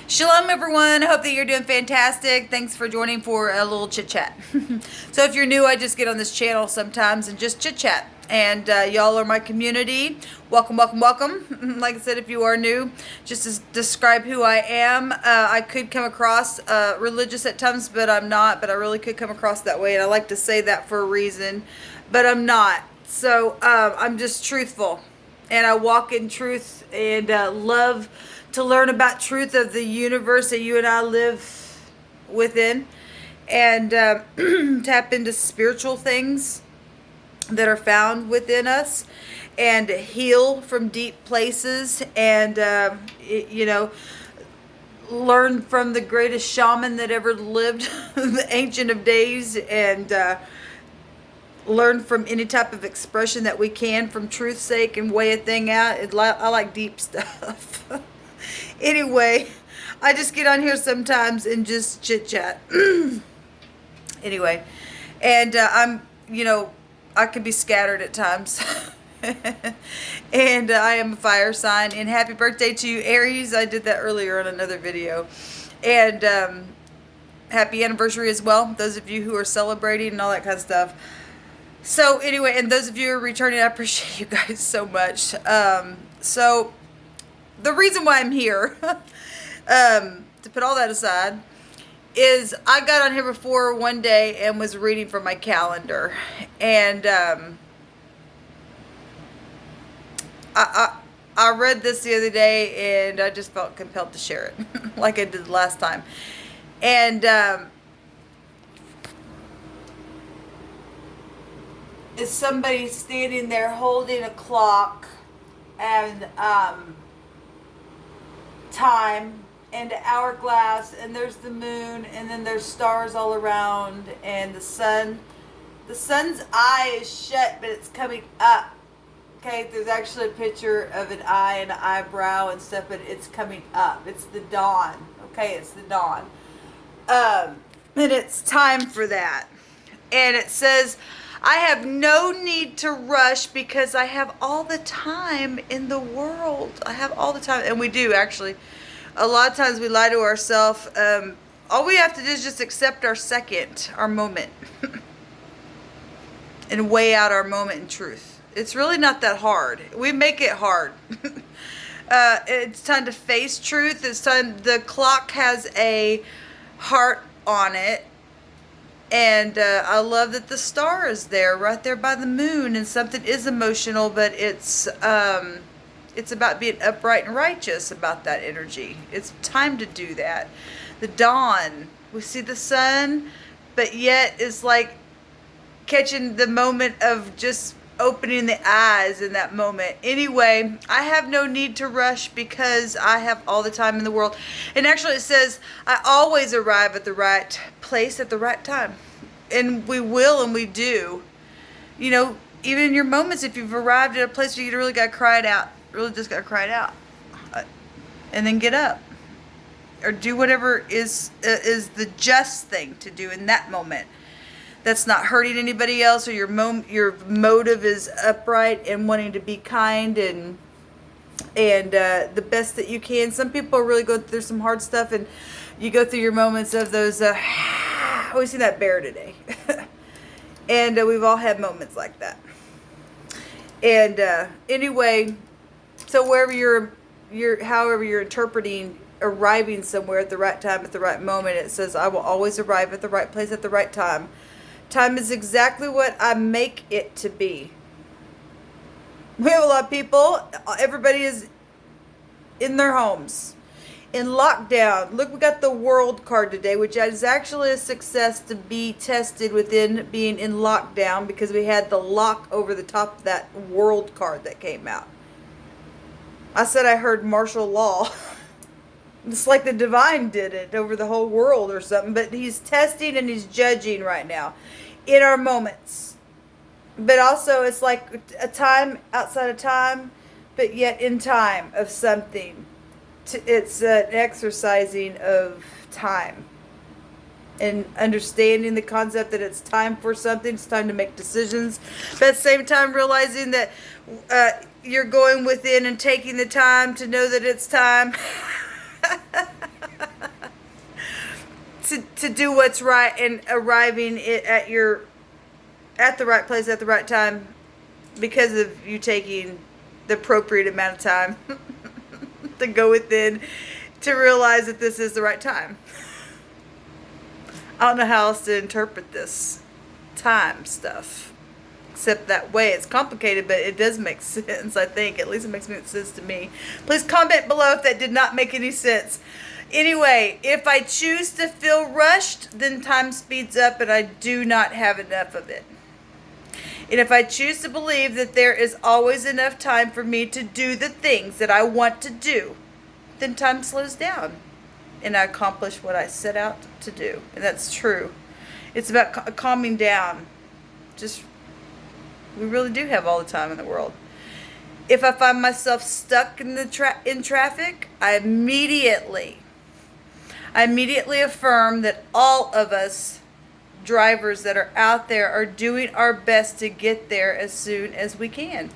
Shalom, everyone. I hope that you're doing fantastic. Thanks for joining for a little chit chat. So, if you're new, I just get on this channel sometimes and just chit chat. And y'all are my community. Welcome, welcome, welcome. Like I said, if you are new, just to describe who I am, I could come across religious at times, but I'm not. But I really could come across that way. And I like to say that for a reason, but I'm not. So, I'm just truthful. And I walk in truth and love to learn about truth of the universe that you and I live within, and tap into spiritual things that are found within us, and heal from deep places, and learn from the greatest shaman that ever lived, the ancient of days, and learn from any type of expression that we can from truth's sake and weigh a thing out. I like deep stuff. Anyway, I just get on here sometimes and just chit chat. Anyway, and I can be scattered at times. And I am a fire sign. And happy birthday to you, Aries. I did that earlier on another video. And happy anniversary as well, those of you who are celebrating and all that kind of stuff. So anyway, and those of you who are returning, I appreciate you guys so much. So the reason why I'm here, to put all that aside, is I got on here before one day and was reading from my calendar, and I read this the other day, and I just felt compelled to share it, like I did last time, and is somebody standing there holding a clock and time and hourglass, and there's the moon, and then there's stars all around, and the sun's eye is shut, but it's coming up. Okay, there's actually a picture of an eye and an eyebrow and stuff, but it's coming up. It's the dawn. Okay, it's the dawn. And it's time for that. And it says, I have no need to rush because I have all the time in the world. I have all the time. And we do, actually. A lot of times we lie to ourselves. All we have to do is just accept our second, our moment. And weigh out our moment in truth. It's really not that hard. We make it hard. It's time to face truth. It's time. The clock has a heart on it. And I love that the star is there, right there by the moon, and something is emotional, but it's about being upright and righteous about that energy. It's time to do that. The dawn, we see the sun, but yet it's like catching the moment of just opening the eyes in that moment. Anyway, I have no need to rush because I have all the time in the world. And actually it says, I always arrive at the right place at the right time. And we will, and we do. You know, even in your moments, if you've arrived at a place where you really got to cry it out, really just got to cry it out. And then get up. Or do whatever is the just thing to do in that moment. That's not hurting anybody else, or your motive is upright and wanting to be kind and the best that you can. Some people are really going through some hard stuff, and you go through your moments of those. We seen that bear today, and we've all had moments like that. And anyway, so wherever however you're interpreting arriving somewhere at the right time at the right moment, it says, I will always arrive at the right place at the right time. Time is exactly what I make it to be. We have a lot of people, everybody is in their homes, in lockdown. Look, we got the world card today, which is actually a success to be tested within being in lockdown, because we had the lock over the top of that world card that came out. I said I heard martial law. It's like the divine did it over the whole world or something. But he's testing and he's judging right now in our moments. But also it's like a time outside of time, but yet in time of something. It's an exercising of time. And understanding the concept that it's time for something. It's time to make decisions. But at the same time realizing that you're going within and taking the time to know that it's time. to do what's right and arriving at the right place at the right time because of you taking the appropriate amount of time to go within to realize that this is the right time. I don't know how else to interpret this time stuff except that way. It's complicated, but it does make sense, I think. At least it makes sense to me. Please comment below if that did not make any sense. Anyway, if I choose to feel rushed, then time speeds up and I do not have enough of it. And if I choose to believe that there is always enough time for me to do the things that I want to do, then time slows down and I accomplish what I set out to do. And that's true. It's about calming down. We really do have all the time in the world. If I find myself stuck in in traffic, I immediately affirm that all of us drivers that are out there are doing our best to get there as soon as we can.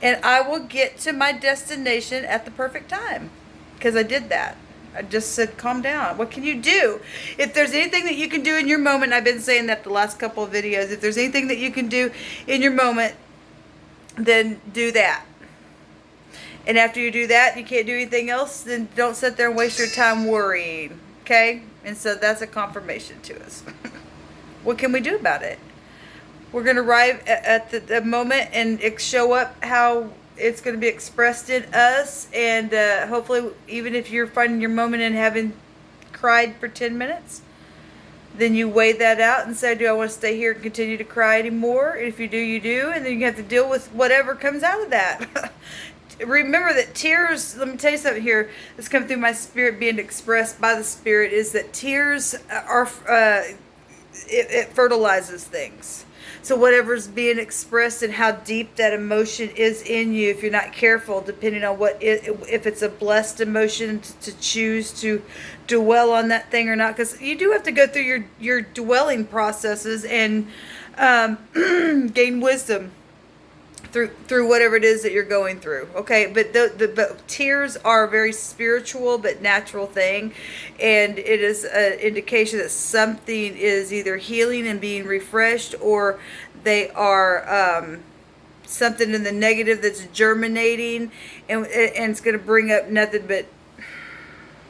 And I will get to my destination at the perfect time. Because I did that. I just said, calm down. What can you do? If there's anything that you can do in your moment, I've been saying that the last couple of videos, if there's anything that you can do in your moment, then do that. And after you do that, you can't do anything else, then don't sit there and waste your time worrying. Okay? And so that's a confirmation to us. What can we do about it? We're going to arrive at the moment and show up how it's going to be expressed in us. And hopefully, even if you're finding your moment and having cried for 10 minutes, then you weigh that out and say, do I want to stay here and continue to cry anymore? And if you do, you do. And then you have to deal with whatever comes out of that. Remember that tears, let me tell you something here that's come through my spirit being expressed by the spirit, is that tears are, it fertilizes things. So whatever's being expressed and how deep that emotion is in you, if you're not careful, depending on if it's a blessed emotion to choose to dwell on that thing or not, because you do have to go through your dwelling processes and gain wisdom through whatever it is that you're going through. Okay, but tears are a very spiritual but natural thing, and it is an indication that something is either healing and being refreshed, or they are something in the negative that's germinating, and it's going to bring up nothing but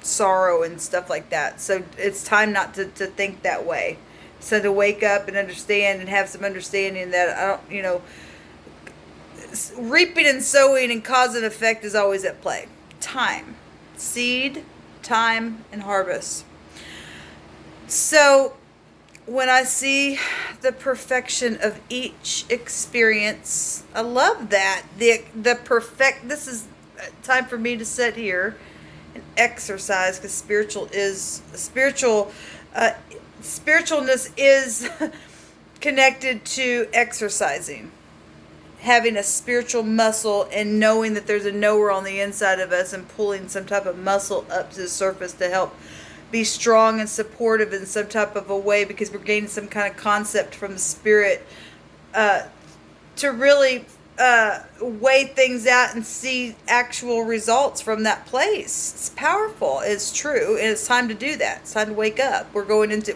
sorrow and stuff like that. So it's time not to think that way. So to wake up and understand and have some understanding that reaping and sowing and cause and effect is always at play. Time. Seed, time, and harvest. So when I see the perfection of each experience, I love that. This is time for me to sit here and exercise, because spiritualness is connected to exercising. Having a spiritual muscle and knowing that there's a knower on the inside of us and pulling some type of muscle up to the surface to help be strong and supportive in some type of a way, because we're gaining some kind of concept from the spirit to really weigh things out and see actual results from that place. It's powerful. It's true. And it's time to do that. It's time to wake up. This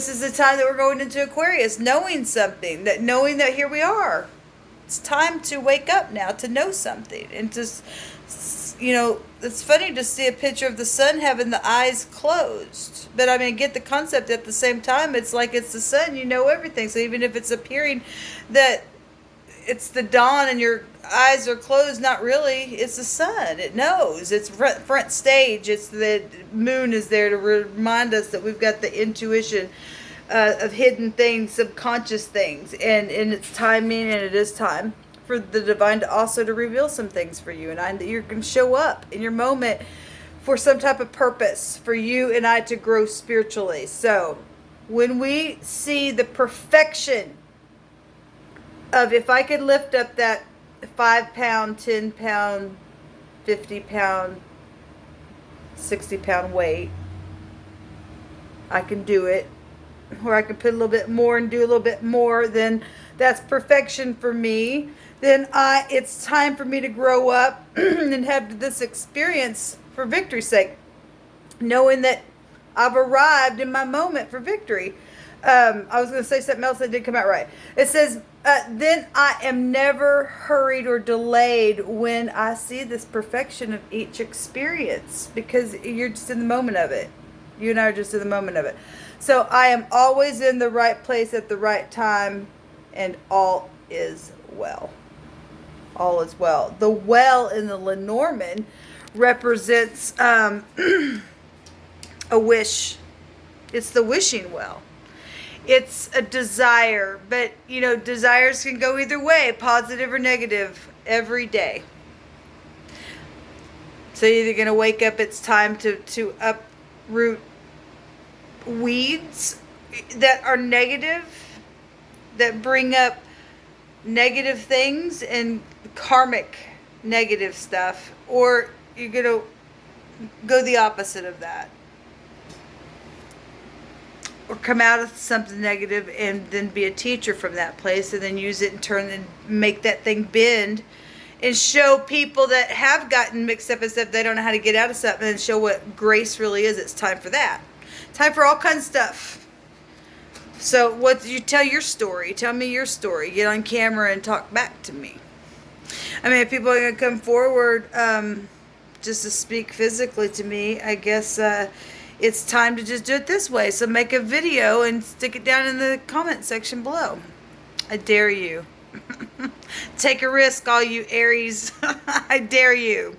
is the time that we're going into Aquarius, knowing that here we are. It's time to wake up now, to know something. And just, it's funny to see a picture of the sun having the eyes closed. But I mean, get the concept at the same time. It's like it's the sun, you know everything. So even if it's appearing that it's the dawn and your eyes are closed, not really. It's the sun. It knows. It's front stage. It's the moon is there to remind us that we've got the intuition of hidden things, subconscious things, and it's timing, and it is time for the divine to also to reveal some things for you and I, that you're going to show up in your moment for some type of purpose for you and I to grow spiritually. So when we see the perfection of, if I could lift up that 5 pound, 10 pound, 50 pound, 60 pound weight, I can do it. Or I can put a little bit more and do a little bit more, then that's perfection for me. Then it's time for me to grow up and have this experience for victory's sake, knowing that I've arrived in my moment for victory. I was going to say something else that didn't come out right. It says, then I am never hurried or delayed when I see this perfection of each experience, because you're just in the moment of it. You and I are just in the moment of it. So I am always in the right place at the right time, and all is well. All is well. The well in the Lenormand represents a wish. It's the wishing well. It's a desire, but desires can go either way, positive or negative, every day. So you're either going to wake up, it's time to uproot weeds that are negative, that bring up negative things and karmic negative stuff, or you're going to go the opposite of that. Or come out of something negative and then be a teacher from that place, and then use it and make that thing bend and show people that have gotten mixed up and stuff, they don't know how to get out of something, and show what grace really is. It's time for that. Time for all kinds of stuff. So you tell your story. Tell me your story. Get on camera and talk back to me. I mean, if people are going to come forward just to speak physically to me, I guess it's time to just do it this way. So make a video and stick it down in the comment section below. I dare you. Take a risk, all you Aries. I dare you.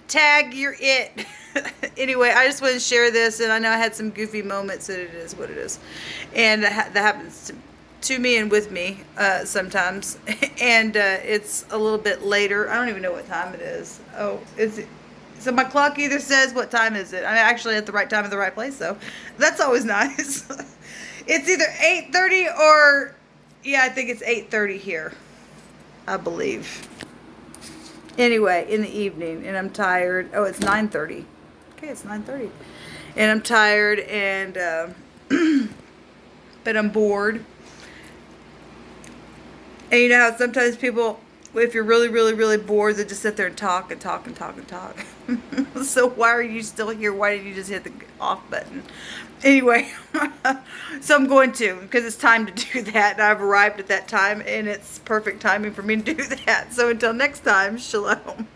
Tag, you're it. Anyway, I just want to share this, and I know I had some goofy moments, and it is what it is. And that happens to me and with me sometimes. And it's a little bit later. I don't even know what time it is. Oh, so my clock either says, what time is it? I'm actually at the right time at the right place, though. That's always nice. It's either 8:30 or, yeah, I think it's 8:30 here, I believe. Anyway, in the evening, and I'm tired. Oh, it's 9:30. Okay, it's 9:30. And I'm tired, and but I'm bored. And you know how sometimes people, if you're really, really, really bored, they just sit there and talk and talk and talk and talk. So why are you still here? Why didn't you just hit the off button? Anyway, so I'm going to, because it's time to do that. And I've arrived at that time, and it's perfect timing for me to do that. So until next time, shalom.